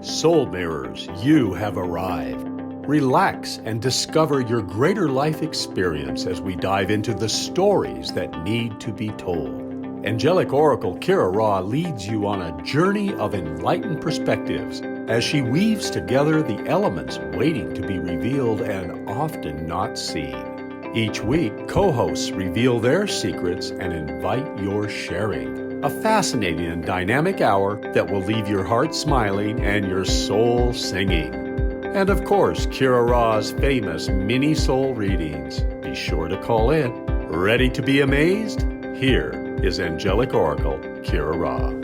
Soul Mirrors, you have arrived. Relax and discover your greater life experience as we dive into the stories that need to be told. Angelic Oracle Kira Raa leads you on a journey of enlightened perspectives as she weaves together the elements waiting to be revealed and often not seen. Each week, co-hosts reveal their secrets and invite your sharing. A fascinating and dynamic hour that will leave your heart smiling and your soul singing. And of course, Kira Raa's famous mini soul readings. Be sure to call in. Ready to be amazed? Here is Angelic Oracle Kira Raa.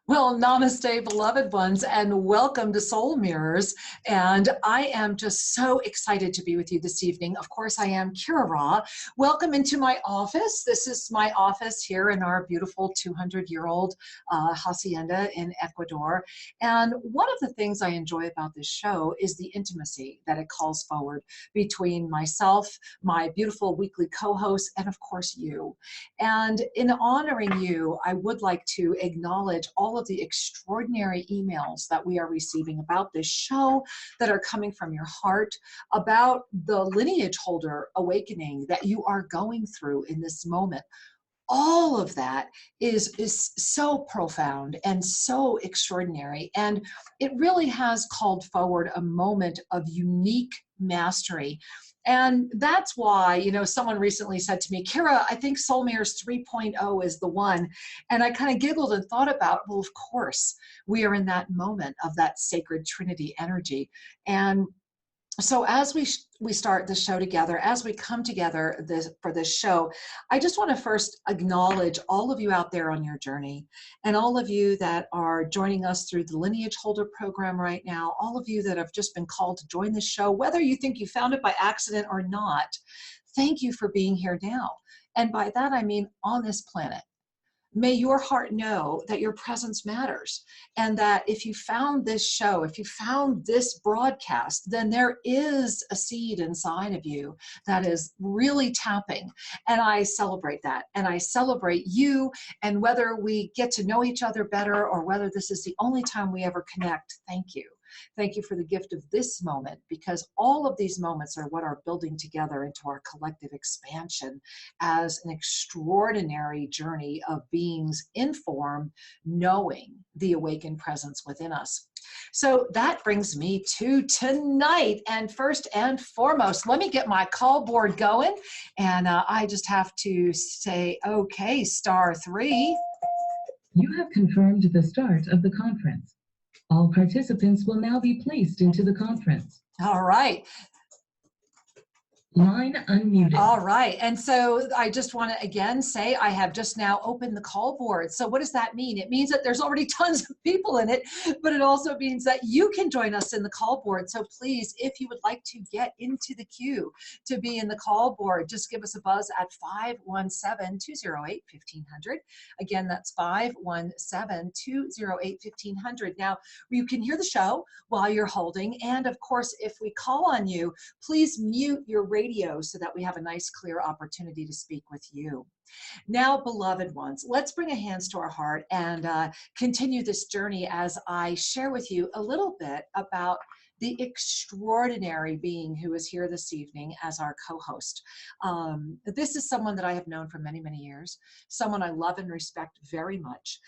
Well, namaste, beloved ones, and welcome to Soul Mirrors. And I am just so excited to be with you this evening. Of course, I am Kira Raa. Welcome into my office. This is my office here in our beautiful 200-year-old hacienda in Ecuador. And one of the things I enjoy about this show is the intimacy that it calls forward between myself, my beautiful weekly co-host, and of course you. And in honoring you, I would like to acknowledge all of the extraordinary emails that we are receiving about this show that are coming from your heart, about the lineage holder awakening that you are going through in this moment. All of that is so profound and so extraordinary. And it really has called forward a moment of unique mastery. And that's why, you know, someone recently said to me, Kira, I think Soul Mirrors 3.0 is the one. And I kind of giggled and thought about, well, of course, we are in that moment of that sacred Trinity energy. And so as we start the show together, as we come together for this show, I just want to first acknowledge all of you out there on your journey, and all of you that are joining us through the Lineage Holder program right now, all of you that have just been called to join the show, whether you think you found it by accident or not, thank you for being here now. And by that, I mean on this planet. May your heart know that your presence matters, and that if you found this show, if you found this broadcast, then there is a seed inside of you that is really tapping. And I celebrate that. And I celebrate you. And whether we get to know each other better or whether this is the only time we ever connect, thank you. Thank you for the gift of this moment, because all of these moments are what are building together into our collective expansion as an extraordinary journey of beings in form, knowing the awakened presence within us. So that brings me to tonight. And first and foremost, let me get my call board going. And I just have to say, okay, *3. You have confirmed the start of the conference. All participants will now be placed into the conference. All right. Line unmuted. All right. And so I just want to again say I have just now opened the call board. So what does that mean? It means that there's already tons of people in it, but it also means that you can join us in the call board. So please, if you would like to get into the queue to be in the call board, just give us a buzz at 517-208-1500. Again, that's 517-208-1500. Now, you can hear the show while you're holding. And of course, if we call on you, please mute your radio so that we have a nice, clear opportunity to speak with you. Now, beloved ones, let's bring a hands to our heart and continue this journey as I share with you a little bit about the extraordinary being who is here this evening as our co-host. This is someone that I have known for many, many years, someone I love and respect very much.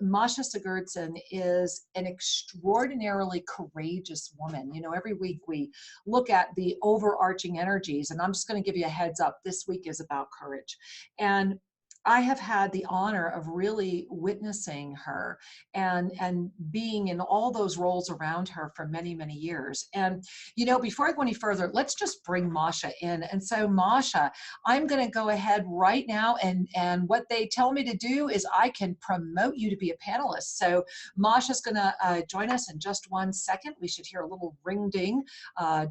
Masha Sigurdson is an extraordinarily courageous woman. You know, every week we look at the overarching energies, and I'm just going to give you a heads up. This week is about courage. And I have had the honor of really witnessing her and being in all those roles around her for many, many years. And, you know, before I go any further, let's just bring Masha in. And so, Masha, I'm going to go ahead right now, and what they tell me to do is I can promote you to be a panelist. So Masha's going to join us in just 1 second. We should hear a little ring-ding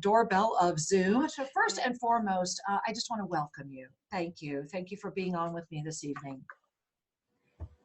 doorbell of Zoom. So first and foremost, I just want to welcome you. Thank you. Thank you for being on with me this evening.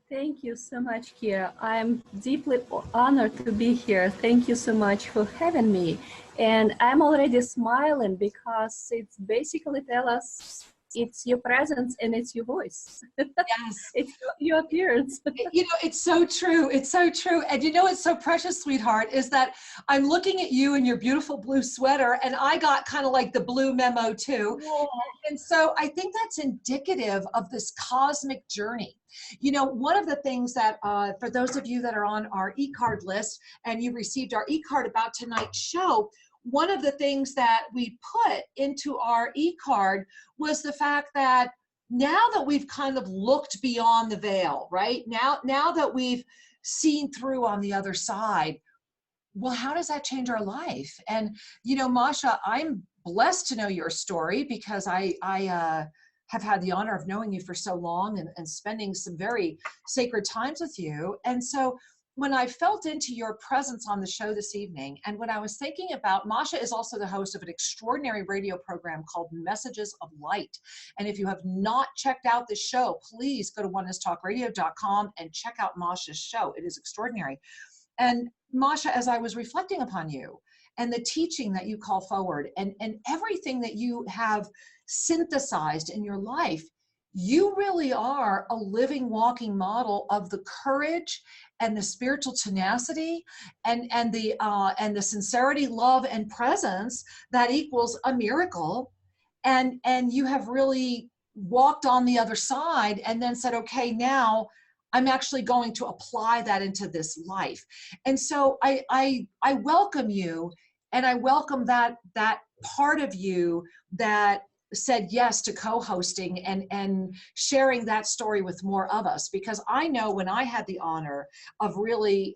Thank you so much, Kira. I'm deeply honored to be here. Thank you so much for having me. And I'm already smiling because it's basically tell us it's your presence and it's your voice. Yes. It's your appearance. You know, it's so true. It's so true. And you know what's so precious, sweetheart, is that I'm looking at you in your beautiful blue sweater, and I got kind of like the blue memo too. Yeah. And so I think that's indicative of this cosmic journey. You know, one of the things that, for those of you that are on our e-card list and you received our e-card about tonight's show, one of the things that we put into our e-card was the fact that now that we've kind of looked beyond the veil, right? Now that we've seen through on the other side, well, how does that change our life? And, you know, Masha, I'm blessed to know your story because I have had the honor of knowing you for so long and spending some very sacred times with you. And so when I felt into your presence on the show this evening, and when I was thinking about, Masha is also the host of an extraordinary radio program called Messages of Light. And if you have not checked out the show, please go to onenesstalkradio.com and check out Masha's show. It is extraordinary. And Masha, as I was reflecting upon you and the teaching that you call forward and everything that you have synthesized in your life, you really are a living, walking model of the courage and the spiritual tenacity and the sincerity, love, and presence that equals a miracle. And you have really walked on the other side and then said, okay, now I'm actually going to apply that into this life. And so I welcome you, and I welcome that part of you that said yes to co-hosting and sharing that story with more of us, because I know when I had the honor of really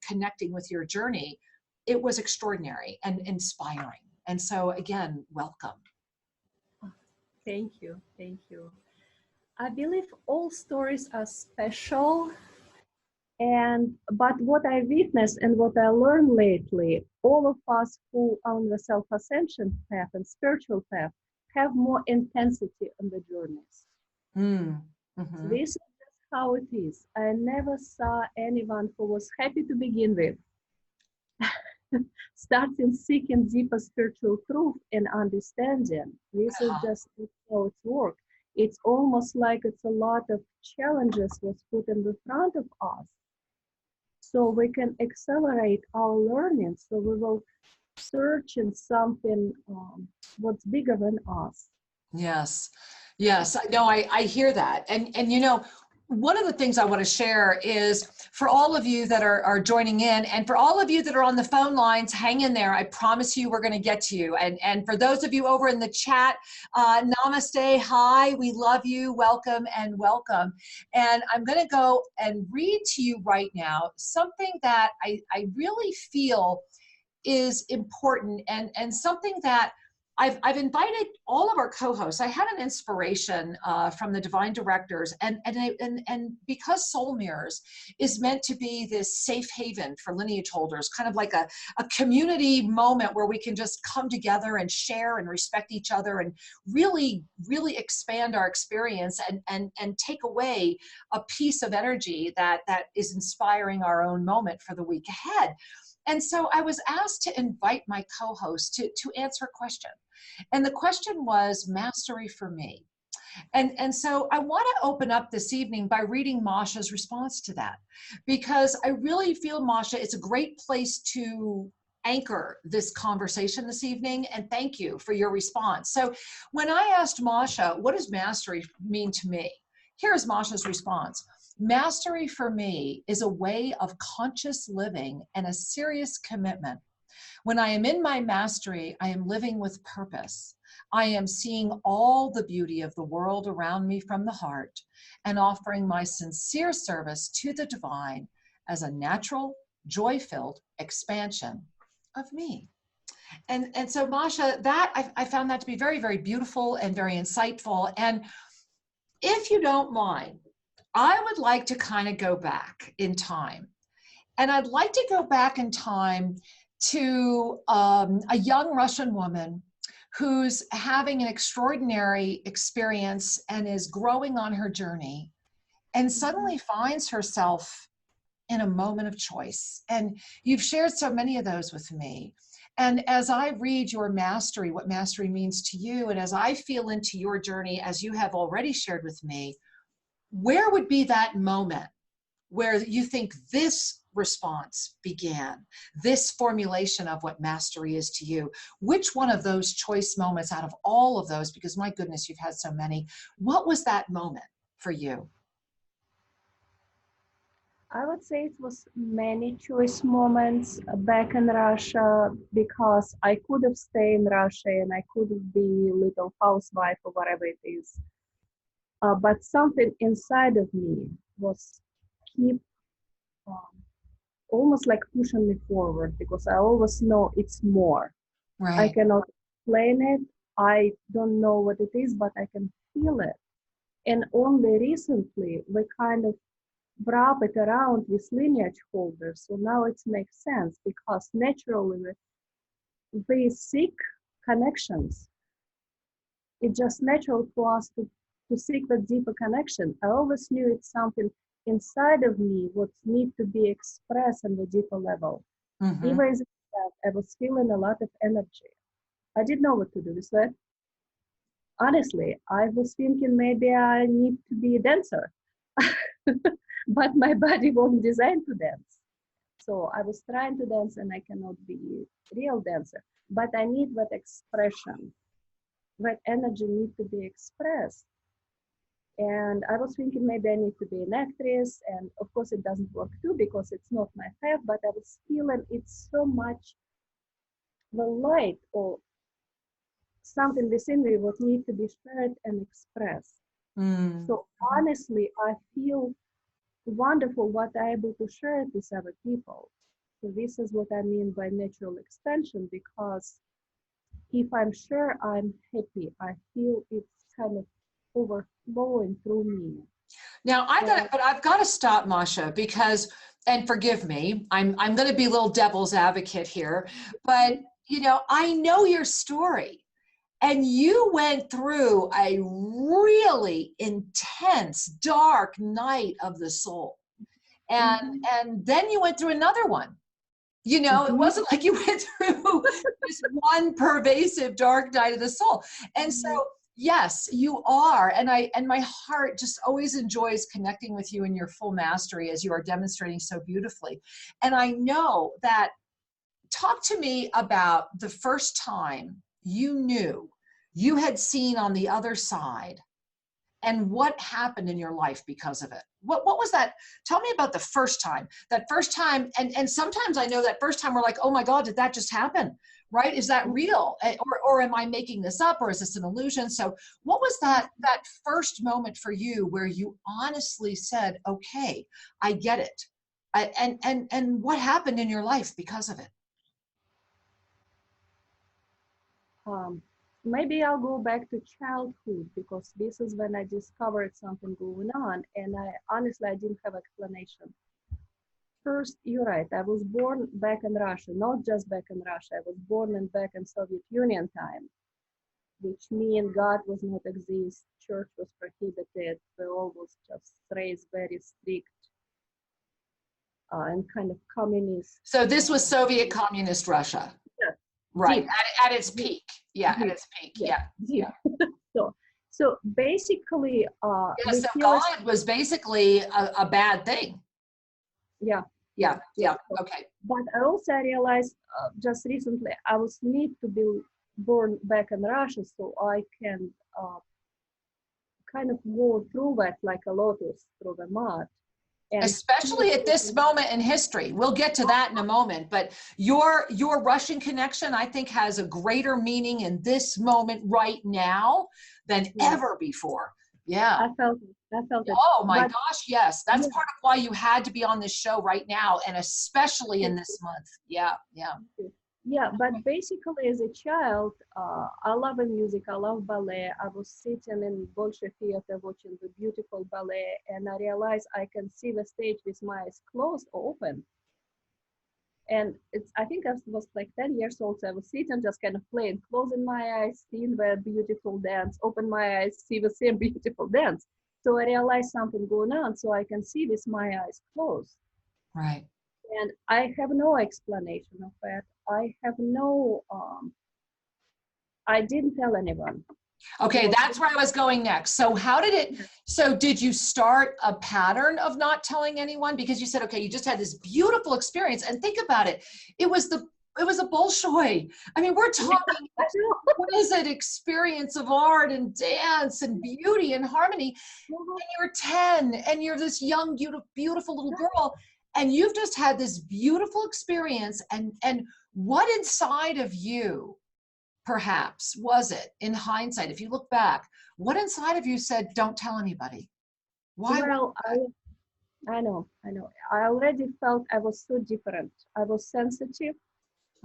connecting with your journey, it was extraordinary and inspiring. And so again, welcome. Thank you. Thank you. I believe all stories are special, but what I witnessed and what I learned lately, all of us who are on the self-ascension path and spiritual path have more intensity on the journeys. Mm-hmm. This is just how it is. I never saw anyone who was happy to begin with, starting seeking deeper spiritual truth and understanding. This is just how it works. It's almost like it's a lot of challenges was put in the front of us, so we can accelerate our learning. So we will search in something what's bigger than us. Yes. Yes. No, I hear that. And you know, one of the things I want to share is for all of you that are joining in, and for all of you that are on the phone lines, hang in there. I promise you we're going to get to you. And for those of you over in the chat, namaste, hi, we love you, welcome and welcome. And I'm going to go and read to you right now something that I really feel is important and something that I've invited all of our co-hosts. I had an inspiration from the divine directors, and because Soul Mirrors is meant to be this safe haven for lineage holders, kind of like a community moment where we can just come together and share and respect each other and really, really expand our experience and take away a piece of energy that is inspiring our own moment for the week ahead. And so I was asked to invite my co-host to answer a question. And the question was mastery for me. And so I want to open up this evening by reading Masha's response to that, because I really feel, Masha, it's a great place to anchor this conversation this evening. And thank you for your response. So when I asked Masha, what does mastery mean to me? Here's Masha's response. Mastery for me is a way of conscious living and a serious commitment. When I am in my mastery, I am living with purpose. I am seeing all the beauty of the world around me from the heart and offering my sincere service to the divine as a natural, joy-filled expansion of me. And so, Masha, that I found that to be very, very beautiful and very insightful. And if you don't mind, I would like to kind of go back in time. And I'd like to go back in time to a young Russian woman who's having an extraordinary experience and is growing on her journey and suddenly finds herself in a moment of choice. And you've shared so many of those with me. And as I read your mastery, what mastery means to you, and as I feel into your journey, as you have already shared with me, where would be that moment where you think this response began, this formulation of what mastery is to you? Which one of those choice moments out of all of those, because my goodness, you've had so many, what was that moment for you? I would say it was many choice moments back in Russia, because I could have stayed in Russia and I could be little housewife or whatever it is. But something inside of me was keep almost like pushing me forward, because I always know it's more. I Right. cannot explain it. I don't know what it is, but I can feel it. And only recently we kind of wrap it around with lineage holders. So now it makes sense, because naturally we seek connections. It's just natural for us to seek that deeper connection. I always knew it's something inside of me what needs to be expressed on the deeper level. Mm-hmm. Even as I was feeling a lot of energy. I didn't know what to do with that. Honestly, I was thinking maybe I need to be a dancer, but my body wasn't designed to dance. So I was trying to dance and I cannot be a real dancer, but I need that expression. That energy needs to be expressed. And I was thinking maybe I need to be an actress, and of course it doesn't work too because it's not my path, but I was feeling it's so much the light or something within me what needs to be shared and expressed. Mm. So honestly, I feel wonderful what I'm able to share it with other people. So this is what I mean by natural expansion, because if I'm sure I'm happy, I feel it's kind of overflowing through me. Now I've got to stop, Masha, because, and forgive me, I'm going to be a little devil's advocate here, but you know, I know your story. And you went through a really intense, dark night of the soul. And then you went through another one. You know, it wasn't like you went through this one pervasive dark night of the soul. And so, yes, you are. And my heart just always enjoys connecting with you in your full mastery, as you are demonstrating so beautifully. And I know that, talk to me about the first time you knew you had seen on the other side, and what happened in your life because of it. What was that? Tell me about the first time. That first time, and sometimes I know that first time we're like, oh my God, did that just happen? Right? Is that real? Or am I making this up, or is this an illusion? So what was that first moment for you where you honestly said, okay, I get it. And what happened in your life because of it? Maybe I'll go back to childhood, because this is when I discovered something going on, and I honestly didn't have explanation. First, you're right, I was born back in Russia, not just back in Russia, I was born back in Soviet Union time, which means God was not exist, church was prohibited, we all was just raised very strict and kind of communist. So this was Soviet communist Russia. Yeah. Right, at its peak. Yeah, at its peak. Yeah. So basically, so God was basically a bad thing. Yeah. Okay. But I also realized just recently I was need to be born back in Russia, so I can kind of go through that like a lotus through the mud. And especially at this moment in history. We'll get to that in a moment, but your Russian connection, I think, has a greater meaning in this moment right now than ever before. Yeah. I felt it. Oh my gosh, yes. That's part of why you had to be on this show right now, and especially in this month. Yeah. Yeah, but basically as a child, I love music, I love ballet. I was sitting in Bolshoi Theater watching the beautiful ballet, and I realized I can see the stage with my eyes closed or open. And I think I was like 10 years old, so I was sitting just kind of playing, closing my eyes, seeing the beautiful dance, open my eyes, see the same beautiful dance. So I realized something going on, so I can see with my eyes closed. Right. And I have no explanation of it. I have no, I didn't tell anyone. Okay, that's where I was going next. So how did it, so did you start a pattern of not telling anyone? Because you said, okay, you just had this beautiful experience, and think about it. It was a Bolshoi. I mean, we're talking, what is it? Experience of art and dance and beauty and harmony. And you're 10 and you're this young, beautiful little girl, and you've just had this beautiful experience. And what inside of you, perhaps, was it, in hindsight, if you look back, what inside of you said, don't tell anybody? Why? Well, I know. I already felt I was so different. I was sensitive.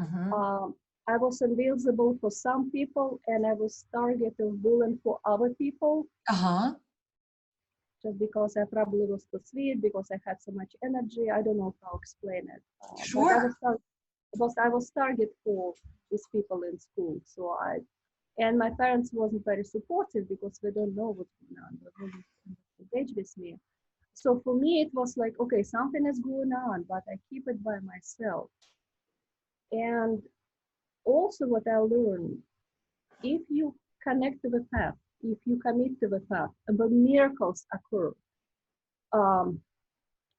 I was invisible for some people, and I was target of bullying for other people. Just because I probably was too sweet, because I had so much energy. I don't know how to explain it. Sure. Because I was target for these people in school. So and my parents wasn't very supportive because they don't know what's going on. They wasn't engaged with me. So for me, it was like, okay, something is going on, but I keep it by myself. And also what I learned, if you connect to the path, if you commit to the path, but miracles occur.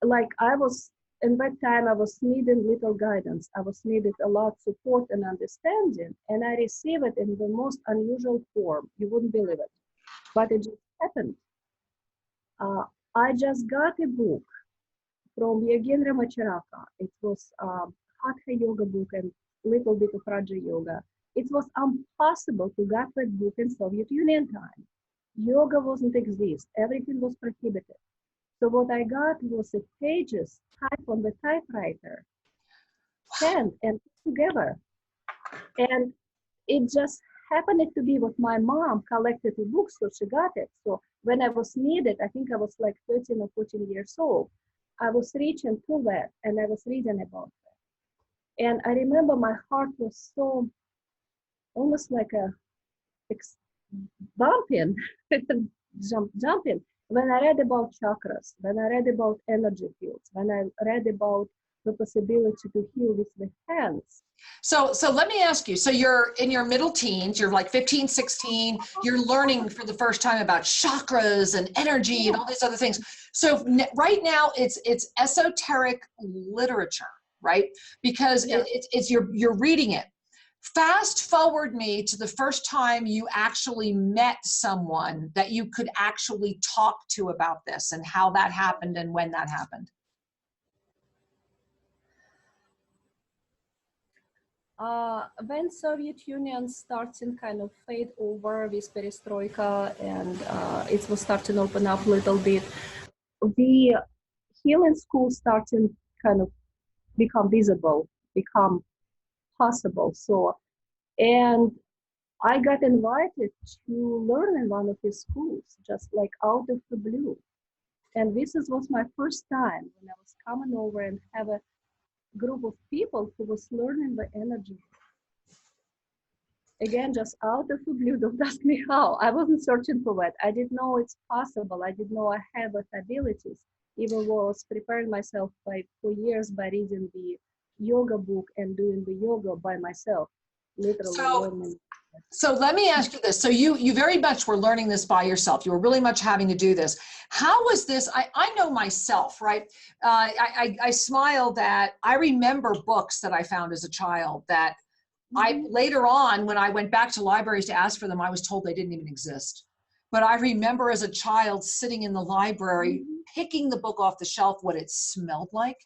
Like I was, in that time, I was needing little guidance. I was needed a lot of support and understanding, and I received it in the most unusual form. You wouldn't believe it, but it just happened. I just got a book from Yogendra Macharaka. It was Hatha Yoga book and little bit of Raja Yoga. It was impossible to get that book in Soviet Union time. Yoga wasn't exist. Everything was prohibited. So what I got was the pages typed on the typewriter, scanned and put together. And it just happened to be what my mom collected the books, so she got it. So when I was needed, I think I was like 13 or 14 years old, I was reaching to that and I was reading about that. And I remember my heart was so almost like a bumping, jumping. When I read about chakras, when I read about energy fields, when I read about the possibility to heal with the hands. So let me ask you, so you're in your middle teens, you're like 15, 16, you're learning for the first time about chakras and energy and all these other things. So right now it's esoteric literature, right? Because it's you're reading it. Fast forward me to the first time you actually met someone that you could actually talk to about this and how that happened and when that happened. When Soviet Union starting kind of fade over with perestroika and it was starting to open up a little bit, the healing school starting kind of become visible, become possible. So, and I got invited to learn in one of his schools, just like out of the blue. And this was my first time when I was coming over and have a group of people who was learning the energy. Again, just out of the blue, don't ask me how. I wasn't searching for that. I didn't know it's possible. I didn't know I have the abilities. Even was preparing myself for years by reading the yoga book and doing the yoga by myself, literally. So let me ask you this. So you very much were learning this by yourself. You were really much having to do this. How was this? I know myself, right? I smile that I remember books that I found as a child that I later on, when I went back to libraries to ask for them, I was told they didn't even exist. But I remember as a child sitting in the library, picking the book off the shelf, what it smelled like.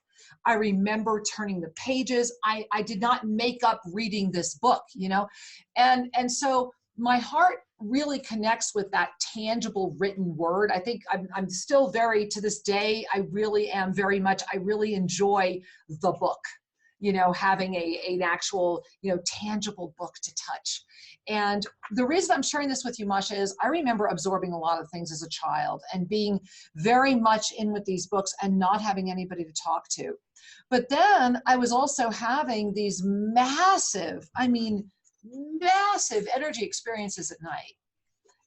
I remember turning the pages. I did not make up reading this book, you know? And so my heart really connects with that tangible written word. I think I'm still very, to this day, I really am very much, I really enjoy the book, you know, having an actual, you know, tangible book to touch. And the reason I'm sharing this with you, Masha, is I remember absorbing a lot of things as a child and being very much in with these books and not having anybody to talk to. But then I was also having these massive, I mean, massive energy experiences at night.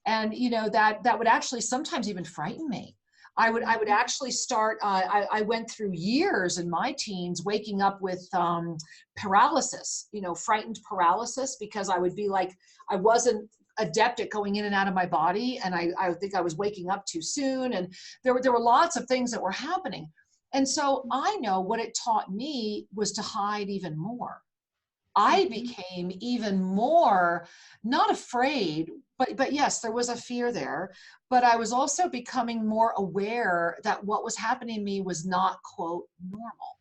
And, you know, that would actually sometimes even frighten me. I would actually start, I went through years in my teens waking up with paralysis, you know, frightened paralysis, because I would be like, I wasn't adept at going in and out of my body. And I think I was waking up too soon. And there were lots of things that were happening. And so I know what it taught me was to hide even more. I became even more not afraid, but yes, there was a fear there, but I was also becoming more aware that what was happening to me was not, quote, normal.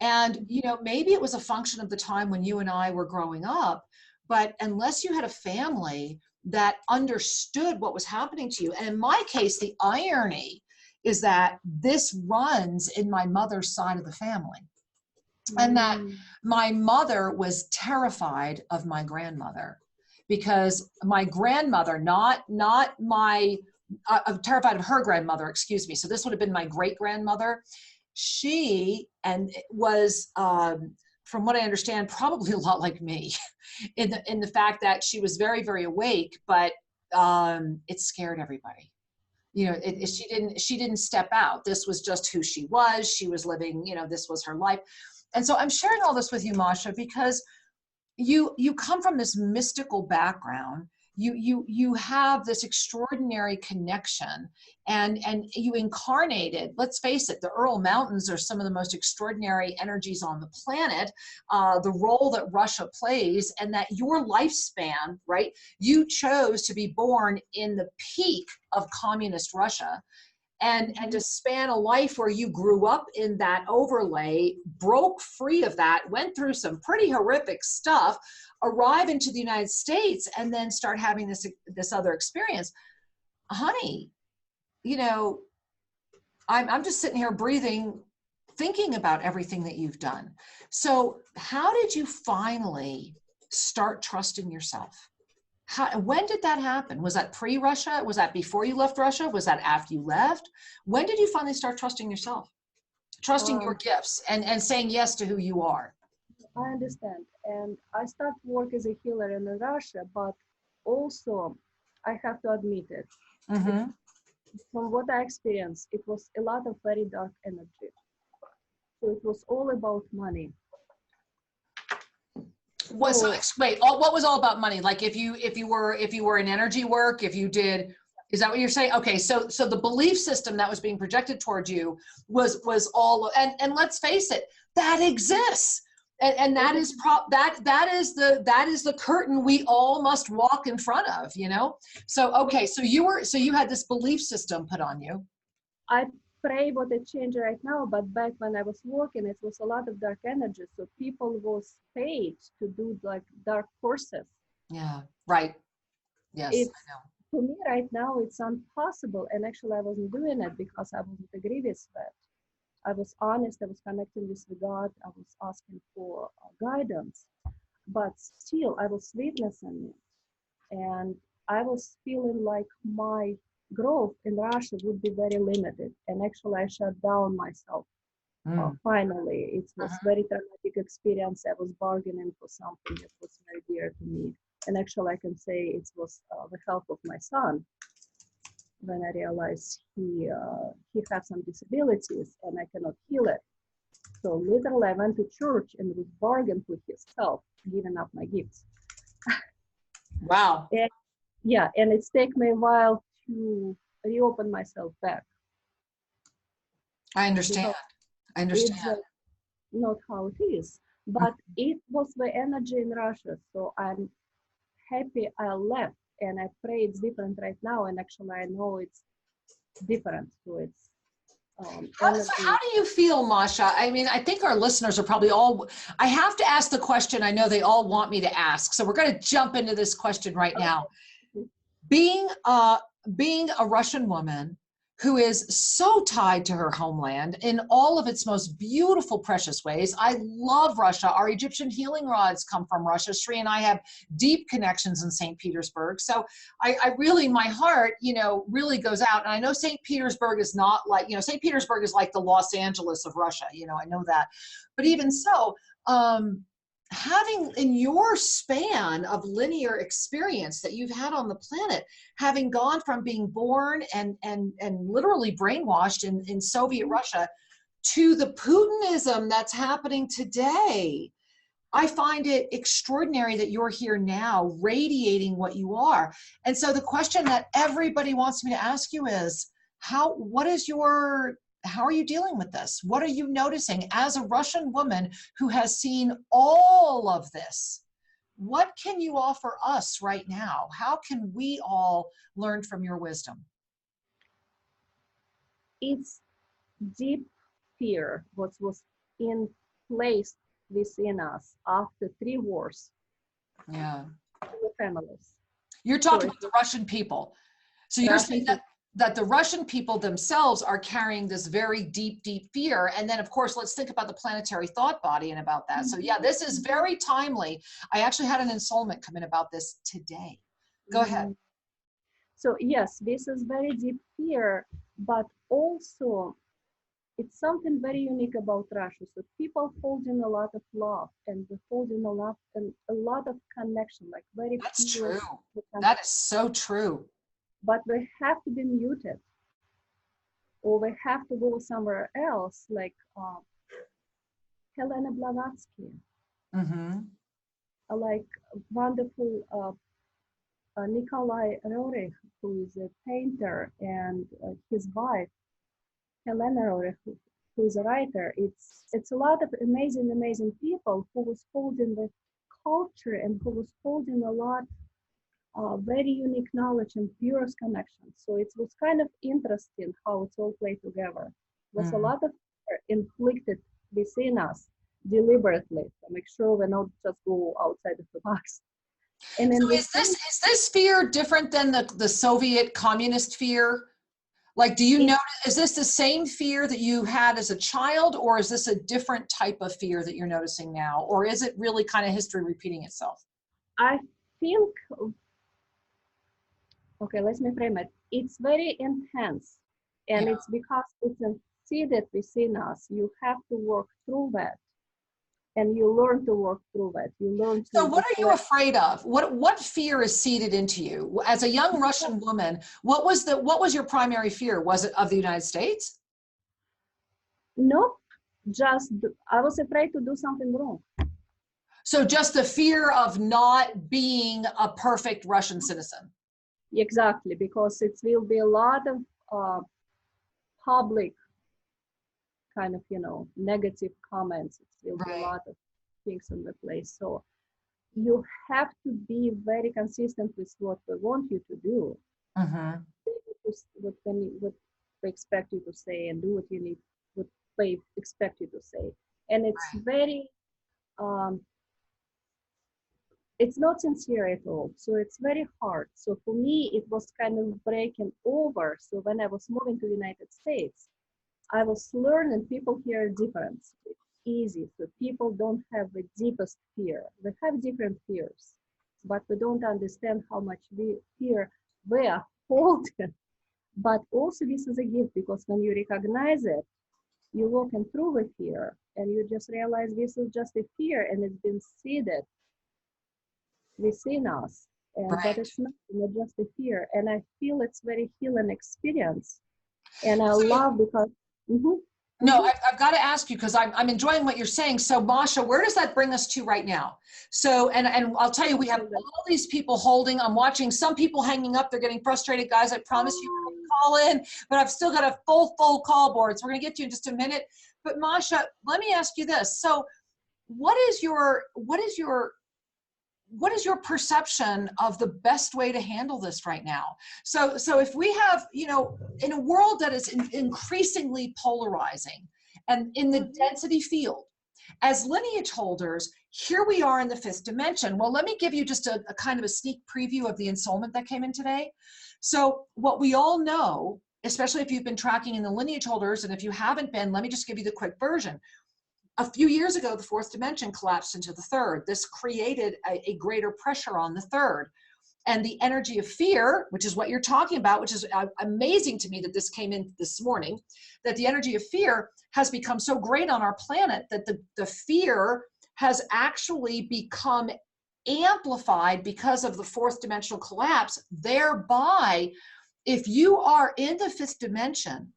And, you know, maybe it was a function of the time when you and I were growing up, but unless you had a family that understood what was happening to you, and in my case, the irony is that this runs in my mother's side of the family. And that my mother was terrified of my grandmother, because my grandmother, not my, terrified of her grandmother, excuse me. So this would have been my great grandmother. She was, from what I understand, probably a lot like me, in the fact that she was very, very awake, but it scared everybody. You know, she didn't step out. This was just who she was. She was living, you know, this was her life. And so I'm sharing all this with you, Masha, because you come from this mystical background. You have this extraordinary connection, and you incarnated. Let's face it, the Ural Mountains are some of the most extraordinary energies on the planet. The role that Russia plays, and that your lifespan, right? You chose to be born in the peak of communist Russia. And to span a life where you grew up in that overlay, broke free of that, went through some pretty horrific stuff, arrive into the United States, and then start having this other experience. Honey, you know, I'm just sitting here breathing, thinking about everything that you've done. So how did you finally start trusting yourself? When did that happen? Was that pre-Russia? Was that before you left Russia? Was that after you left? When did you finally start trusting yourself, trusting your gifts, and saying yes to who you are? I understand. And I started work as a healer in Russia, but also I have to admit it. Mm-hmm. From what I experienced, it was a lot of very dark energy. So it was all about money. What was all about money? Like if you were in energy work, if you did, is that what you're saying? Okay, so the belief system that was being projected towards you was all, and let's face it, that exists, and that is that is the curtain we all must walk in front of, you know. So okay, so you had this belief system put on you. I pray what it change right now, but back when I was working, it was a lot of dark energy. So people was paid to do like dark courses. Yeah, right. Yes, I know. For me right now, it's impossible. And actually I wasn't doing it because I wasn't agree with that. I was honest, I was connecting with God, I was asking for guidance, but still I was witnessing it. And I was feeling like my growth in Russia would be very limited, and actually I shut down myself. Finally, it was very traumatic experience. I was bargaining for something that was very dear to me, and actually I can say it was the help of my son when I realized he had some disabilities and I cannot heal it. So literally I went to church and was bargained with his help, giving up my gifts. Wow. And it's taken me a while to reopen myself back. I understand. It's not how it is, but it was the energy in Russia. So I'm happy I left, and I pray it's different right now. And actually, I know it's different. So it's how do you feel, Masha? I mean, I think our listeners are probably all. I have to ask the question. I know they all want me to ask, so we're going to jump into this question right now. Being a Russian woman who is so tied to her homeland in all of its most beautiful, precious ways. I love Russia. Our Egyptian healing rods come from Russia. Sri and I have deep connections in St. Petersburg. So I really, my heart, you know, really goes out. And I know St. Petersburg is not like, you know, St. Petersburg is like the Los Angeles of Russia. You know, I know that. But even so, having in your span of linear experience that you've had on the planet, having gone from being born and literally brainwashed in Soviet Russia to the Putinism that's happening today, I find it extraordinary that you're here now radiating what you are. And so the question that everybody wants me to ask you is, how are you dealing with this? What are you noticing as a Russian woman who has seen all of this? What can you offer us right now? How can we all learn from your wisdom? It's deep fear what was in place within us after 3 wars. Yeah. The families. You're talking about the Russian people. So you're saying that the Russian people themselves are carrying this very deep, deep fear. And then, of course, let's think about the planetary thought body and about that. So yeah, this is very timely. I actually had an ensoulment come in about this today. Go ahead. So yes, this is very deep fear, but also it's something very unique about Russia. So people hold in a lot of love, and they hold in a lot of connection, like very. That's true. That is so true. But we have to be muted, or we have to go somewhere else, like Helena Blavatsky, like wonderful Nikolai Roerich, who is a painter, and his wife, Helena Roerich, who is a writer. It's a lot of amazing people who was holding the culture and who was holding a lot very unique knowledge and purest connection. So it was kind of interesting how it's all played together. There's a lot of fear inflicted within us deliberately to make sure we don't just go outside of the box. And so is this fear different than the Soviet communist fear? Like, do you notice, is this the same fear that you had as a child, or is this a different type of fear that you're noticing now? Or is it really kind of history repeating itself? I think, okay, let me frame it. It's very intense, and it's because it's seated within us. You have to work through that, and you learn to work through that. You learn to. So what are you afraid of? What fear is seated into you? As a young Russian woman, what was your primary fear? Was it of the United States? No, just I was afraid to do something wrong. So just the fear of not being a perfect Russian citizen. Exactly, because it will be a lot of public kind of, negative comments. It will be a lot of things in the place. So you have to be very consistent with what they want you to do. What they expect you to say, and do what they expect you to say. And it's very, it's not sincere at all. So it's very hard. So for me, it was kind of breaking over. So when I was moving to the United States, I was learning people here are different. It's easy. So people don't have the deepest fear. They have different fears, but we don't understand how much fear we are holding. But also this is a gift, because when you recognize it, you're walking through the fear and you just realize this is just a fear and it's been seeded within us. And but it's not just a fear. And I feel it's very healing experience. And I love because No, I've got to ask you, because I'm enjoying what you're saying. So Masha, where does that bring us to right now? So, and I'll tell you, we have all these people holding. I'm watching some people hanging up. They're getting frustrated. Guys, I promise you can call in, but I've still got a full call board. So we're going to get to you in just a minute. But Masha, let me ask you this. So what is your perception of the best way to handle this right now? So if we have, in a world that is increasingly polarizing and in the density field, as lineage holders, here we are in the 5th dimension. Well, let me give you just a kind of a sneak preview of the ensoulment that came in today. So what we all know, especially if you've been tracking in the lineage holders, and if you haven't been, let me just give you the quick version. A few years ago, the 4th dimension collapsed into the 3rd. This created a greater pressure on the 3rd. And the energy of fear, which is what you're talking about, which is amazing to me that this came in this morning, that the energy of fear has become so great on our planet that the fear has actually become amplified because of the fourth dimensional collapse. Thereby, if you are in the fifth dimension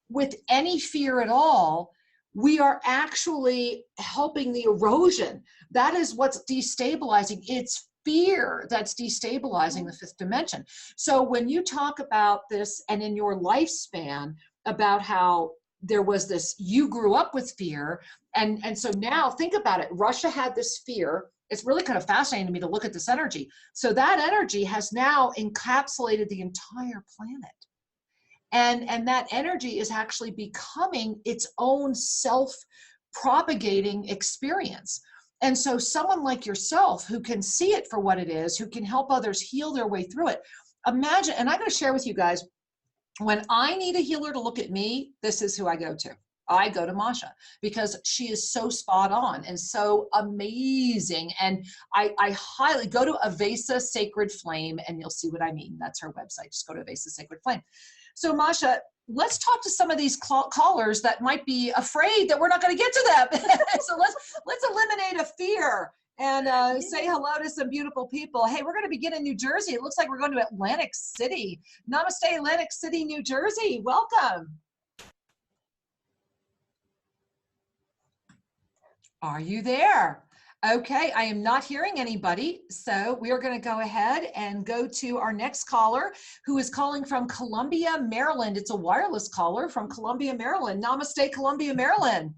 with any fear at all, we are actually helping the erosion. That is what's destabilizing. It's fear that's destabilizing the fifth dimension. So when you talk about this, and in your lifespan, about how there was this, you grew up with fear, and so now think about it. Russia had this fear. It's really kind of fascinating to me to look at this energy. So that energy has now encapsulated the entire planet. And that energy is actually becoming its own self-propagating experience. And so someone like yourself who can see it for what it is, who can help others heal their way through it. Imagine, and I'm going to share with you guys, when I need a healer to look at me, this is who I go to. I go to Masha because she is so spot on and so amazing. And I highly go to Avesa Sacred Flame, and you'll see what I mean. That's her website. Just go to Avesa Sacred Flame. So Masha, let's talk to some of these callers that might be afraid that we're not going to get to them. So let's eliminate a fear and say hello to some beautiful people. Hey, we're going to begin in New Jersey. It looks like we're going to Atlantic City. Namaste, Atlantic City, New Jersey. Welcome. Are you there? Okay, I am not hearing anybody, so we are going to go ahead and go to our next caller, who is calling from Columbia, Maryland. It's a wireless caller from Columbia, Maryland. Namaste, Columbia, Maryland.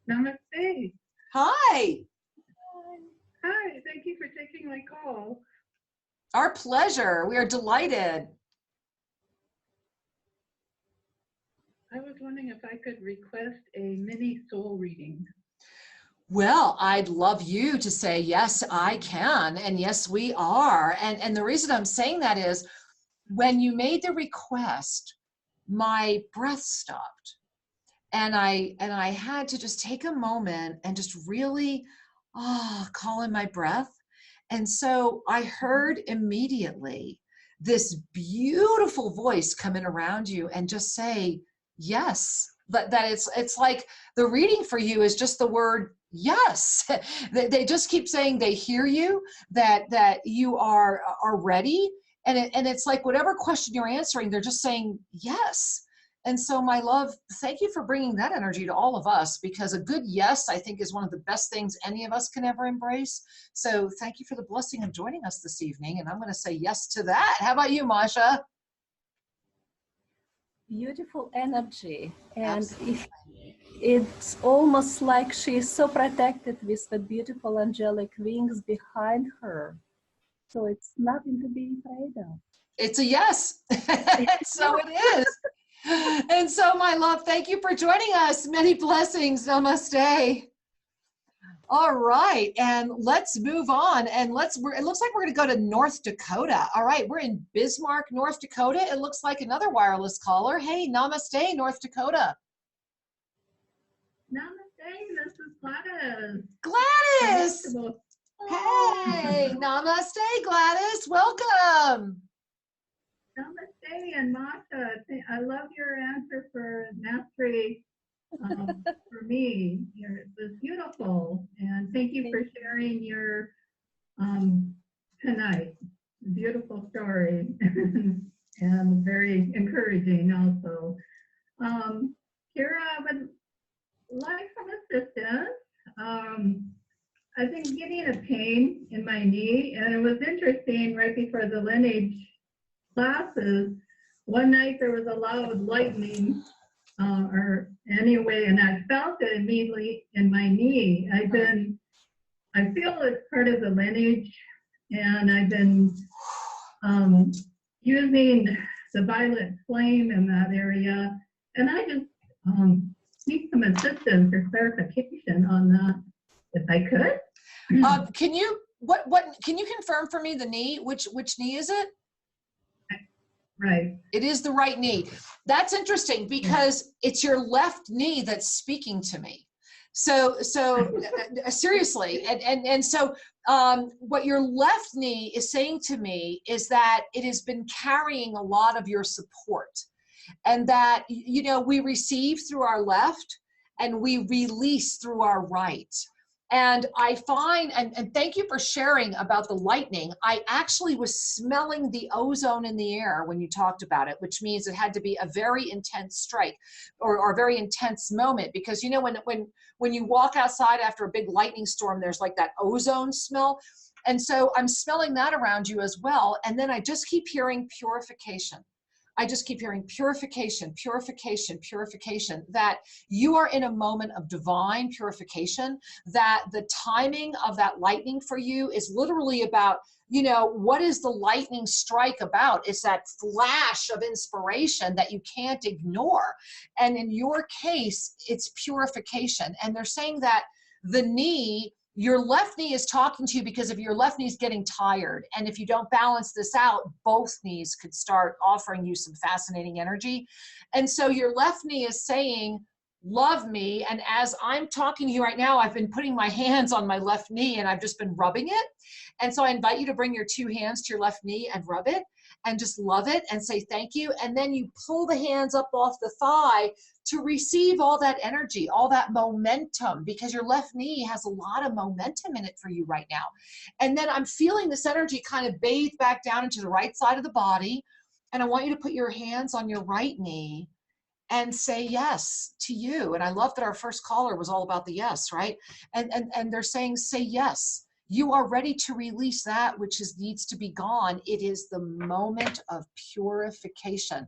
Namaste. Hi. Hi, thank you for taking my call. Our pleasure. We are delighted. I was wondering if I could request a mini soul reading. Well, I'd love you to say, yes, I can. And yes, we are. And the reason I'm saying that is when you made the request, my breath stopped. And I had to just take a moment and just really call in my breath. And so I heard immediately this beautiful voice come in around you and just say, yes. That it's like the reading for you is just the word yes. They just keep saying they hear you, that you are ready, and it's like whatever question you're answering, they're just saying yes. And so, my love, thank you for bringing that energy to all of us, because a good yes, I think, is one of the best things any of us can ever embrace. So thank you for the blessing of joining us this evening, and I'm going to say yes to that. How about you, Masha? Beautiful energy, and it's almost like she's so protected with the beautiful angelic wings behind her, so it's nothing to be afraid of. It's a yes. So it is. And so, my love, thank you for joining us. Many blessings. Namaste. All right, and let's move on, and it looks like we're going to go to North Dakota. All right, we're in Bismarck, North Dakota. It looks like another wireless caller. Hey, namaste, North Dakota. Namaste, this is Gladys. Gladys! Hey, namaste, Gladys. Welcome. Namaste and Masha. I love your answer for mastery. For me, it was beautiful, and thank you for sharing your tonight. Beautiful story and very encouraging also. Kira, I would like some assistance. I've been getting a pain in my knee, and it was interesting right before the lineage classes. One night there was a loud lightning. Or anyway, and I felt it immediately in my knee. I feel it's part of the lineage, and I've been using the violet flame in that area, and I just need some assistance or clarification on that, if I could. Can you can you confirm for me the knee? Which knee is it? Right. It is the right knee. That's interesting because it's your left knee that's speaking to me. So seriously, and so what your left knee is saying to me is that it has been carrying a lot of your support, and that we receive through our left, and we release through our right. And I find, and thank you for sharing about the lightning. I actually was smelling the ozone in the air when you talked about it, which means it had to be a very intense strike or a very intense moment, because you know, when you walk outside after a big lightning storm, there's like that ozone smell. And so I'm smelling that around you as well. And then I just keep hearing purification. I just keep hearing purification, purification, purification, that you are in a moment of divine purification, that the timing of that lightning for you is literally about, you know, what is the lightning strike about? It's that flash of inspiration that you can't ignore. And in your case, it's purification. And they're saying that the knee, your left knee is talking to you because if your left knee is getting tired, and if you don't balance this out, both knees could start offering you some fascinating energy. And so your left knee is saying, love me. And as I'm talking to you right now, I've been putting my hands on my left knee and I've just been rubbing it. And so I invite you to bring your two hands to your left knee and rub it and just love it and say thank you. And then you pull the hands up off the thigh to receive all that energy, all that momentum, because your left knee has a lot of momentum in it for you right now. And then I'm feeling this energy kind of bathe back down into the right side of the body. And I want you to put your hands on your right knee and say yes to you. And I love that our first caller was all about the yes, right? And they're saying, say yes. You are ready to release that which needs to be gone. It is the moment of purification.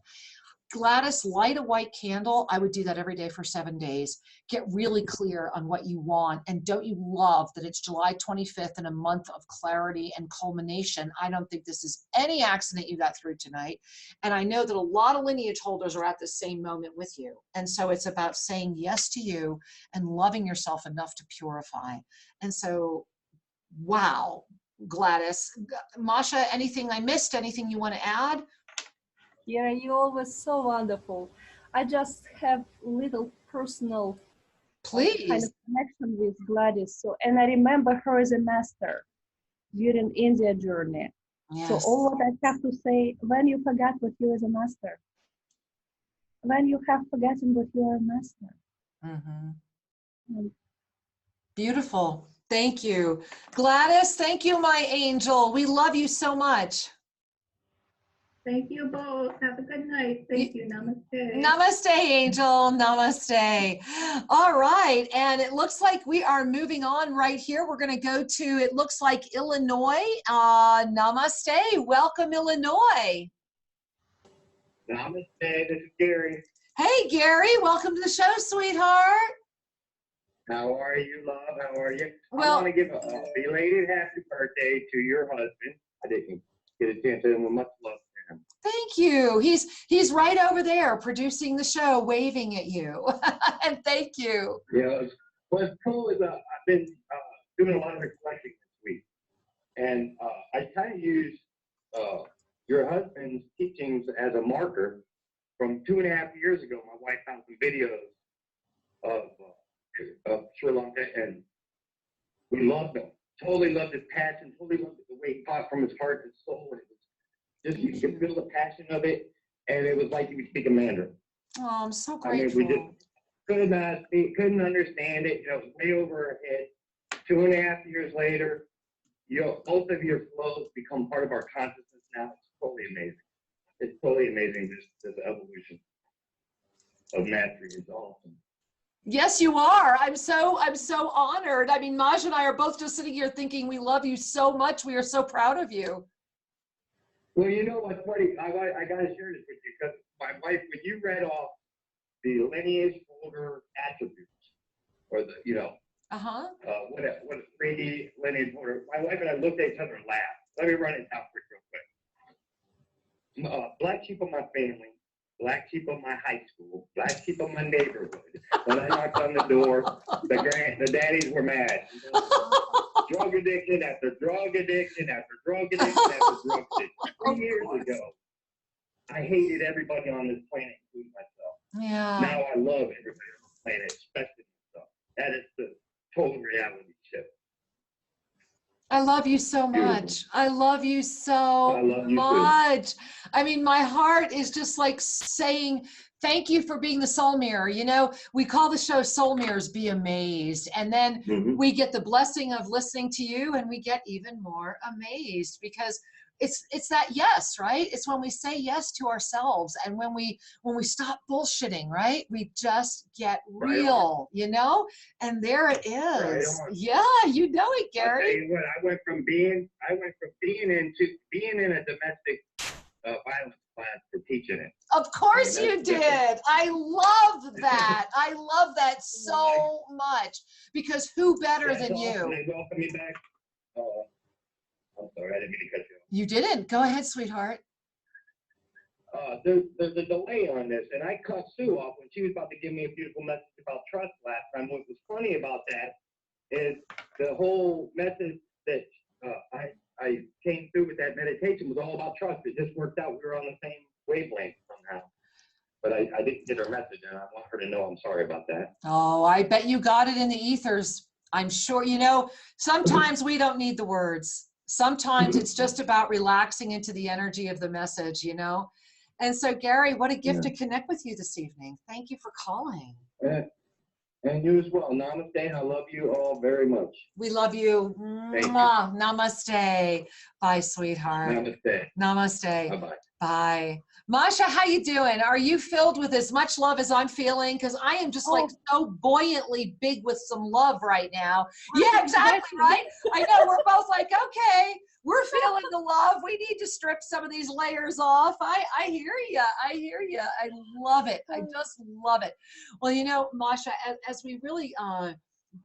Gladys, light a white candle. I would do that every day for 7 days. Get really clear on what you want. And don't you love that it's July 25th and a month of clarity and culmination? I don't think this is any accident you got through tonight. And I know that a lot of lineage holders are at the same moment with you. And so it's about saying yes to you and loving yourself enough to purify. And so, wow, Gladys. Masha, anything I missed? Anything you want to add? Yeah, you're always so wonderful. I just have little personal Please. kind of connection with Gladys. So, and I remember her as a master during India journey. Yes. So all what I have to say, when you forget what you as a master, when you have forgotten what you are a master. Mm-hmm. Beautiful. Thank you. Gladys, thank you, my angel. We love you so much. Thank you both. Have a good night. Thank you. Namaste. Namaste, angel. Namaste. All right. And it looks like we are moving on right here. We're going to go to, it looks like Illinois. Namaste. Welcome, Illinois. Namaste. This is Gary. Hey, Gary. Welcome to the show, sweetheart. How are you, love? How are you? Well, I want to give a belated happy birthday to your husband. I didn't get a chance to him with much love. Thank you. He's right over there producing the show, waving at you. And thank you. Yeah, what's cool is I've been doing a lot of reflecting this week. And I kind of use your husband's teachings as a marker. From 2.5 years ago, my wife found some videos of Sri Lanka, and we loved them. Totally loved his passion, totally loved the way he taught from his heart and soul. And it was just, you could feel the passion of it, and it was like he was speaking Mandarin. Oh, I'm so grateful. I mean, we just could not speak, couldn't understand it. You know, it was way over our head. 2.5 years later, you know, both of your flows become part of our consciousness now. It's totally amazing. It's totally amazing, this evolution of mastery is awesome. Yes, you are. I'm so honored. I mean, Maj and I are both just sitting here thinking we love you so much. We are so proud of you. Well, you know what's funny? I got to share this with you because my wife, when you read off the lineage holder attributes, or the, you know, what a 3D lineage holder, my wife and I looked at each other and laughed. Let me run it down quick, real quick. Black sheep of my family, black sheep of my high school, black sheep of my neighborhood. When I knocked on the door, the daddies were mad. Drug addiction after drug addiction after drug addiction after drug addiction. 3 years ago, I hated everybody on this planet, including myself. Yeah. Now I love everybody on this planet, especially myself. That is the total reality shift. I love you so much. I love you so I love you much. Too. I mean, my heart is just like saying Thank you for being the soul mirror. You know, we call the show Soul Mirrors Be Amazed. And then we get the blessing of listening to you, and we get even more amazed because it's that yes, right? It's when we say yes to ourselves, and when we stop bullshitting, right? We just get real, you know? And there it is. Yeah, you know it, Gary. I'll tell you what, I went from being in a domestic violence class to teaching it. Of course you did. I love that. I love that so much, because who better than you? They welcome me back. I'm sorry, I didn't mean to cut you off. You didn't. Go ahead, sweetheart. There's a delay on this, and I cut Sue off when she was about to give me a beautiful message about trust last time. What was funny about that is the whole message that I came through with that meditation was all about trust. It just worked out. We were on the same wavelength somehow. But I didn't get her message, and I want her to know I'm sorry about that. Oh, I bet you got it in the ethers. I'm sure, you know, sometimes we don't need the words. Sometimes it's just about relaxing into the energy of the message, you know? And so, Gary, what a gift to connect with you this evening. Thank you for calling. And you as well. Namaste. I love you all very much. We love you. Mwah. Namaste. Bye, sweetheart. Namaste. Namaste. Bye-bye. Bye. Masha, how you doing? Are you filled with as much love as I'm feeling? Because I am just like so buoyantly big with some love right now. Yeah, exactly, right? I know, we're both like, okay, we're feeling the love. We need to strip some of these layers off. I hear you. I hear you. I love it. I just love it. Well, you know, Masha, as we really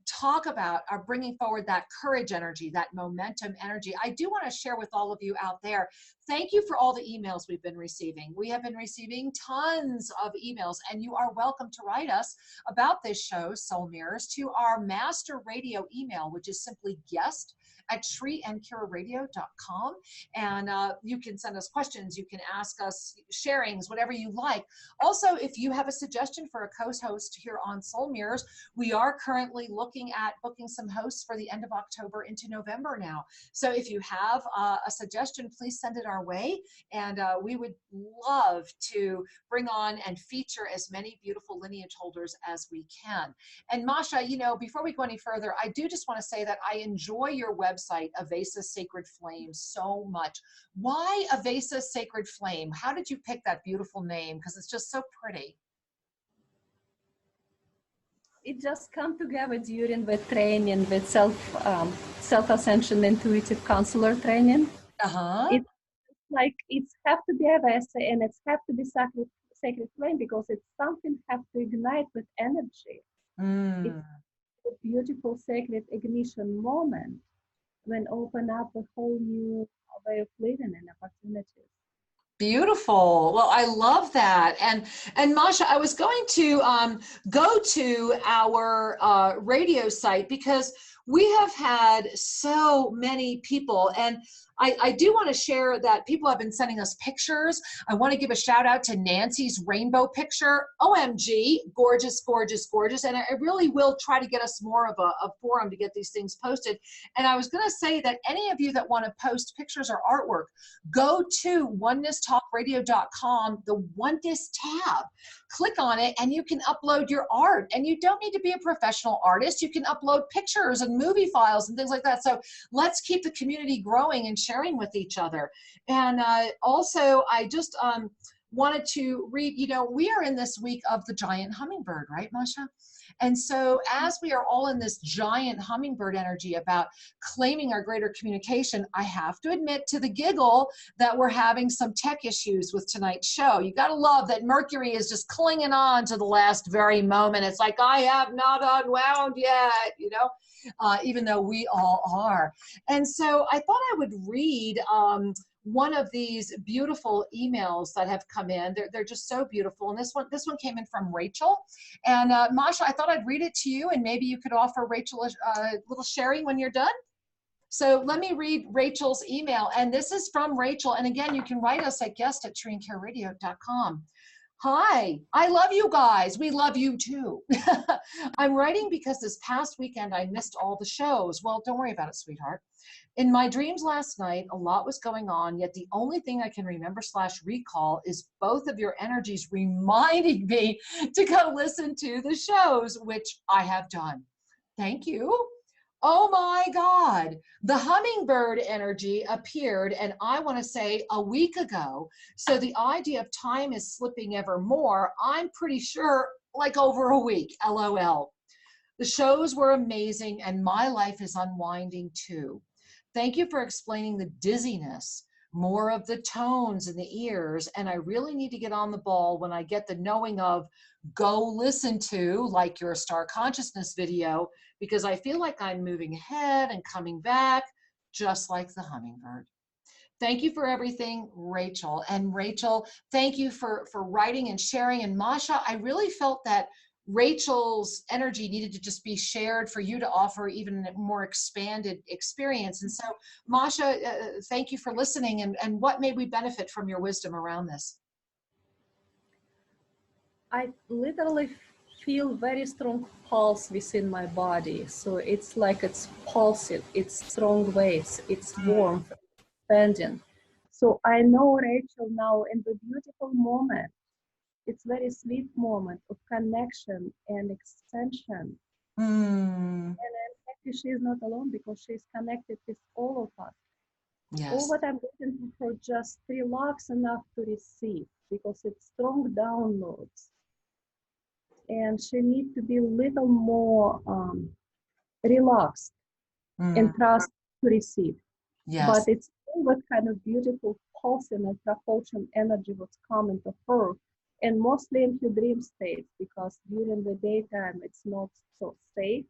talk about bringing forward that courage energy, that momentum energy, I do want to share with all of you out there, thank you for all the emails we've been receiving. We have been receiving tons of emails, and you are welcome to write us about this show, Soul Mirrors, to our master radio email, which is simply guest@shriandkiraradio.com. And you can send us questions, you can ask us sharings, whatever you like. Also, if you have a suggestion for a co-host here on Soul Mirrors, we are currently looking at booking some hosts for the end of October into November now. So if you have a suggestion, please send it our way, and we would love to bring on and feature as many beautiful lineage holders as we can. And Masha, you know, before we go any further, I do just want to say that I enjoy your website, Avesa Sacred Flame, so much. Why Avesa Sacred Flame? How did you pick that beautiful name? Because it's just so pretty. It just come together during the training with self-ascension intuitive counselor training. It's like it's have to be Avesa, and it's have to be sacred flame, because it's something have to ignite with energy. It's a beautiful sacred ignition moment when open up a whole new way of living and opportunities. Beautiful. Well, I love that. And Masha, I was going to go to our radio site, because we have had so many people, and I do want to share that people have been sending us pictures. I want to give a shout out to Nancy's rainbow picture. OMG, gorgeous, gorgeous, gorgeous. And I really will try to get us more of a forum to get these things posted. And I was going to say that any of you that want to post pictures or artwork, go to onenesstalkradio.com, the Oneness tab. Click on it, and you can upload your art. And you don't need to be a professional artist. You can upload pictures and movie files and things like that. So let's keep the community growing and sharing with each other. And also, I just wanted to read, you know, we are in this week of the giant hummingbird, right, Masha? And so as we are all in this giant hummingbird energy about claiming our greater communication, I have to admit to the giggle that we're having some tech issues with tonight's show. You got to love that Mercury is just clinging on to the last very moment. It's like, I have not unwound yet, you know, even though we all are. And so I thought I would read one of these beautiful emails that have come in. They're just so beautiful. And this one came in from Rachel. And Masha, I thought I'd read it to you, and maybe you could offer Rachel a little sharing when you're done. So let me read Rachel's email. And this is from Rachel. And again, you can write us at guest@shriandkiraradio.com. Hi, I love you guys. We love you too. I'm writing because this past weekend I missed all the shows. Well, don't worry about it, sweetheart. In my dreams last night, a lot was going on, yet the only thing I can remember / recall is both of your energies reminding me to go listen to the shows, which I have done. Thank you. Oh my God, the hummingbird energy appeared, and I want to say a week ago. So the idea of time is slipping ever more. I'm pretty sure like over a week, LOL. The shows were amazing, and my life is unwinding too. Thank you for explaining the dizziness, more of the tones in the ears, and I really need to get on the ball when I get the knowing of go listen to, like your Star Consciousness video, because I feel like I'm moving ahead and coming back, just like the hummingbird. Thank you for everything, Rachel. And Rachel, thank you for writing and sharing. And Masha, I really felt that Rachel's energy needed to just be shared for you to offer even a more expanded experience. And so, Masha, thank you for listening. And what may we benefit from your wisdom around this? I literally feel very strong pulse within my body. So it's like it's pulsing, it's strong waves, it's warmth, expanding. So I know Rachel now in the beautiful moment. It's very sweet moment of connection and extension. And I'm happy she's not alone because she's connected with all of us. Yes. All what I'm looking for, just relax enough to receive, because it's strong downloads. And she needs to be a little more relaxed and trust to receive. Yes. But it's all what kind of beautiful pulsing and propulsion energy was coming to her, and mostly in her dream state, because during the daytime it's not so safe,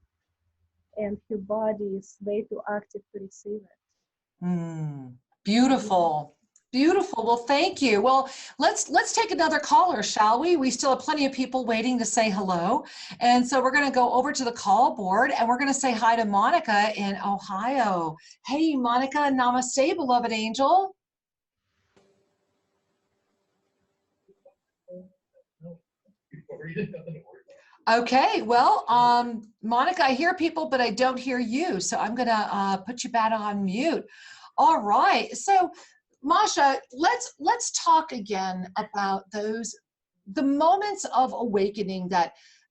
and her body is way too active to receive it. Beautiful. Beautiful. Well, thank you. Well, let's take another caller, shall we? We still have plenty of people waiting to say hello. And so we're going to go over to the call board, and we're going to say hi to Monica in Ohio. Hey, Monica, namaste, beloved angel. Okay, well, Monica, I hear people, but I don't hear you. So I'm going to put you back on mute. All right. So Masha, let's talk again about the moments of awakening,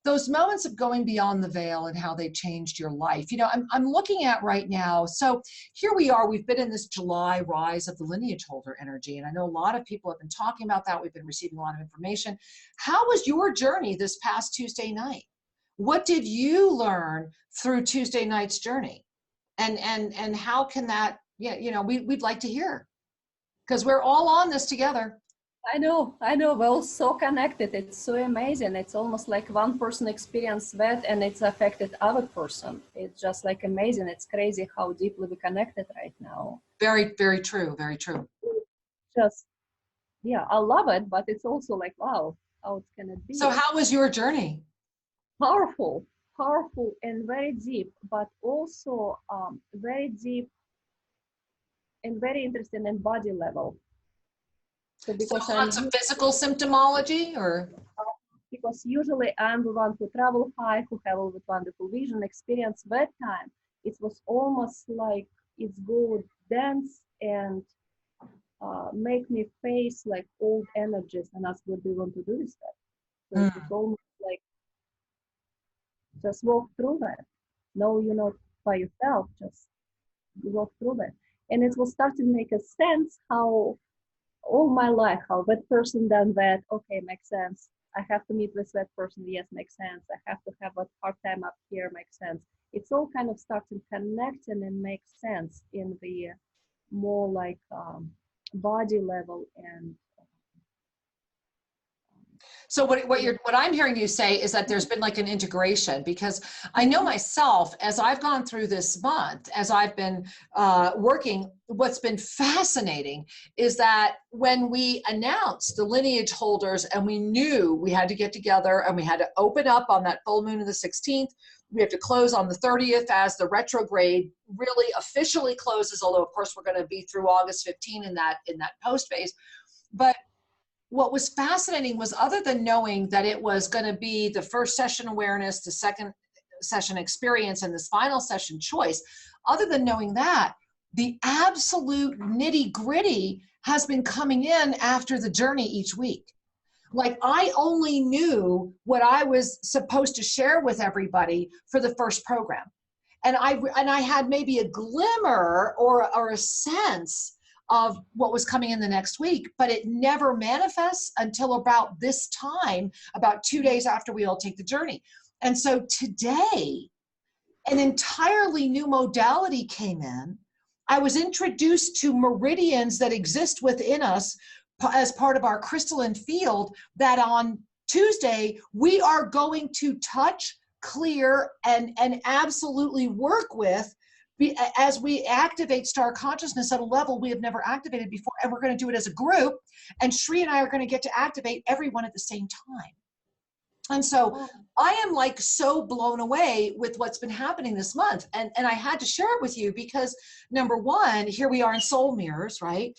those moments of going beyond the veil and how they changed your life. You know, I'm looking at right now. So here we are, we've been in this July rise of the lineage holder energy. And I know a lot of people have been talking about that. We've been receiving a lot of information. How was your journey this past Tuesday night? What did you learn through Tuesday night's journey? And how can that, we'd like to hear. Because we're all on this together. I know, we're all so connected. It's so amazing. It's almost like one person experienced that and it's affected other person. It's just like amazing. It's crazy how deeply we're connected right now. Very, very true. Very true. Just, yeah, I love it, but it's also like, wow, how it's gonna be. So how was your journey? Powerful and very deep, but also very deep and very interesting in body level. So because lots of physical symptomology, or? Because usually I'm the one who travel high, who have all the wonderful vision experience. That time, it was almost like it's go dance and make me face like old energies and ask what do you want to do with that. So it's almost like just walk through that. No, you're not by yourself, just walk through that. And it was starting to make a sense how all my life, how that person done that, okay, makes sense. I have to meet with that person, yes, makes sense. I have to have a hard time up here, makes sense. It's all kind of starting connecting and makes sense in the more like body level. And so what I'm hearing you say is that there's been like an integration, because I know myself, as I've gone through this month, as I've been working, what's been fascinating is that when we announced the lineage holders and we knew we had to get together and we had to open up on that full moon of the 16th, we have to close on the 30th as the retrograde really officially closes, although of course we're going to be through August 15 in that post phase. But what was fascinating was, other than knowing that it was going to be the first session awareness, the second session experience, and this final session choice, other than knowing that, the absolute nitty gritty has been coming in after the journey each week. Like, I only knew what I was supposed to share with everybody for the first program. And I had maybe a glimmer or a sense of what was coming in the next week, but it never manifests until about this time, about 2 days after we all take the journey. And so today, an entirely new modality came in. I was introduced to meridians that exist within us as part of our crystalline field, that on Tuesday, we are going to touch, clear, and absolutely work with as we activate star consciousness at a level we have never activated before. And we're going to do it as a group. And Shri and I are going to get to activate everyone at the same time. And so I am like so blown away with what's been happening this month. And I had to share it with you because, number one, here we are in Soul Mirrors, right?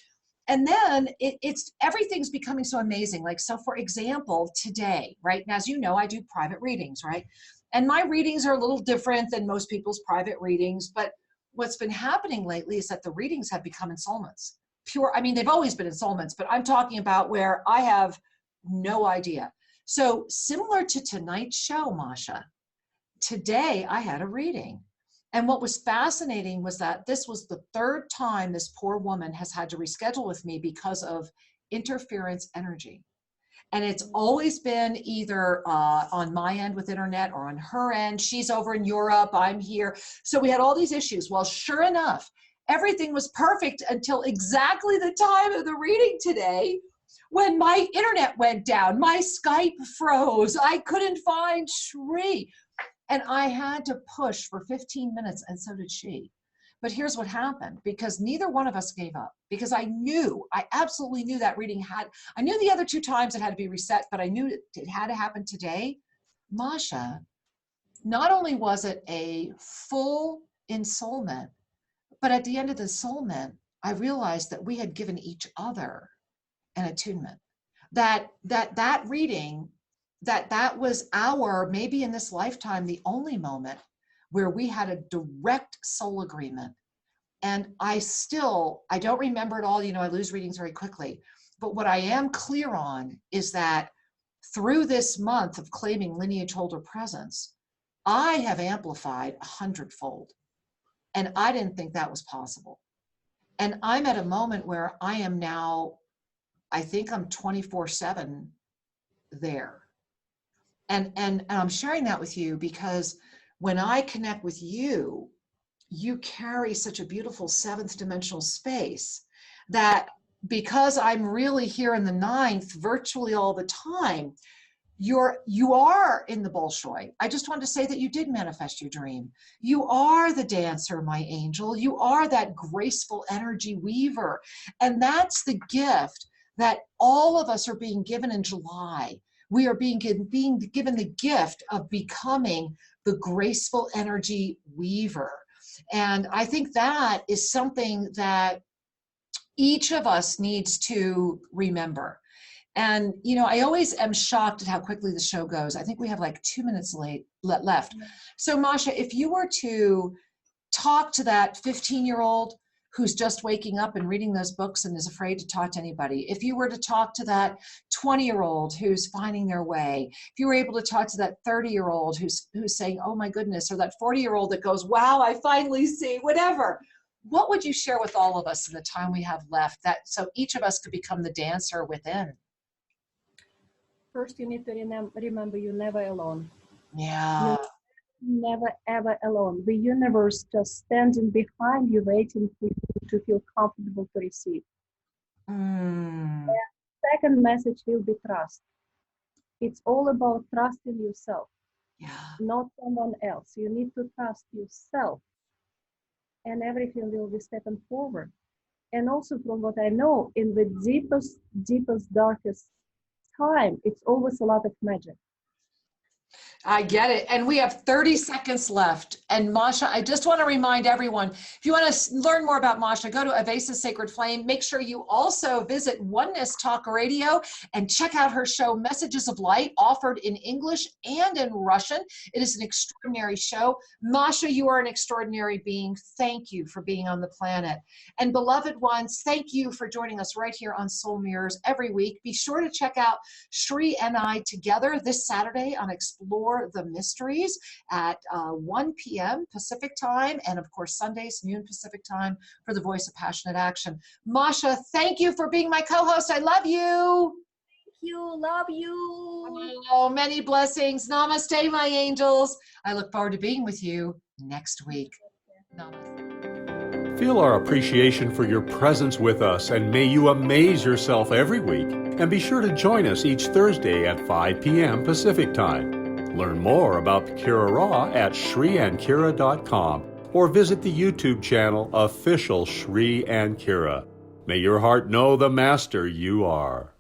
And then it's everything's becoming so amazing. Like, so for example, today, right? And as you know, I do private readings, right? And my readings are a little different than most people's private readings. But what's been happening lately is that the readings have become installments. Pure, I mean, they've always been installments, but I'm talking about where I have no idea. So similar to tonight's show, Masha, today I had a reading. And what was fascinating was that this was the third time this poor woman has had to reschedule with me because of interference energy. And it's always been either on my end with internet or on her end. She's over in Europe, I'm here. So we had all these issues. Well, sure enough, everything was perfect until exactly the time of the reading today, when my internet went down, my Skype froze, I couldn't find Shri. And I had to push for 15 minutes, and so did she. But here's what happened, because neither one of us gave up, because I absolutely knew that reading I knew the other 2 times it had to be reset, but I knew it had to happen today. Masha, not only was it a full ensoulment, but at the end of the ensoulment, I realized that we had given each other an attunement. That reading, that was maybe in this lifetime, the only moment where we had a direct soul agreement. And I don't remember it all. You know, I lose readings very quickly. But what I am clear on is that through this month of claiming lineage holder presence, I have amplified 100-fold. And I didn't think that was possible. And I'm at a moment where I am now, I think I'm 24/7 there. And I'm sharing that with you because when I connect with you, you carry such a beautiful 7th dimensional space that, because I'm really here in the 9th virtually all the time, you are in the Bolshoi. I just wanted to say that you did manifest your dream. You are the dancer, my angel. You are that graceful energy weaver. And that's the gift that all of us are being given in July. We are being given the gift of becoming the graceful energy weaver. And I think that is something that each of us needs to remember. And, you know, I always am shocked at how quickly the show goes. I think we have like 2 minutes left. So Masha, if you were to talk to that 15-year-old who's just waking up and reading those books and is afraid to talk to anybody, if you were to talk to that 20-year-old who's finding their way, if you were able to talk to that 30-year-old who's saying, oh my goodness, or that 40-year-old that goes, wow, I finally see, whatever, what would you share with all of us in the time we have left, that so each of us could become the dancer within? First, you need to remember you're never alone. Yeah. You're never, ever alone. The universe just standing behind you, waiting for you to feel comfortable to receive. The second message will be trust. It's all about trusting yourself, not someone else. You need to trust yourself, and everything will be stepping forward. And also, from what I know, in the deepest, darkest time, it's always a lot of magic. I get it. And we have 30 seconds left. And Masha, I just want to remind everyone, if you want to learn more about Masha, go to Avesa Sacred Flame. Make sure you also visit Oneness Talk Radio and check out her show, Messages of Light, offered in English and in Russian. It is an extraordinary show. Masha, you are an extraordinary being. Thank you for being on the planet. And beloved ones, thank you for joining us right here on Soul Mirrors every week. Be sure to check out Shri and I together this Saturday on Explore the Mysteries at 1 p.m. Pacific time, and of course Sundays, noon Pacific time, for the Voice of Passionate Action. Masha, thank you for being my co-host. I love you. Thank you. Love you. Oh, many blessings. Namaste, my angels. I look forward to being with you next week. Namaste. Feel our appreciation for your presence with us, and may you amaze yourself every week. And be sure to join us each Thursday at 5 p.m. Pacific time. Learn more about Kira Raa at shriandkira.com or visit the YouTube channel Official Shri and Kira. May your heart know the master you are.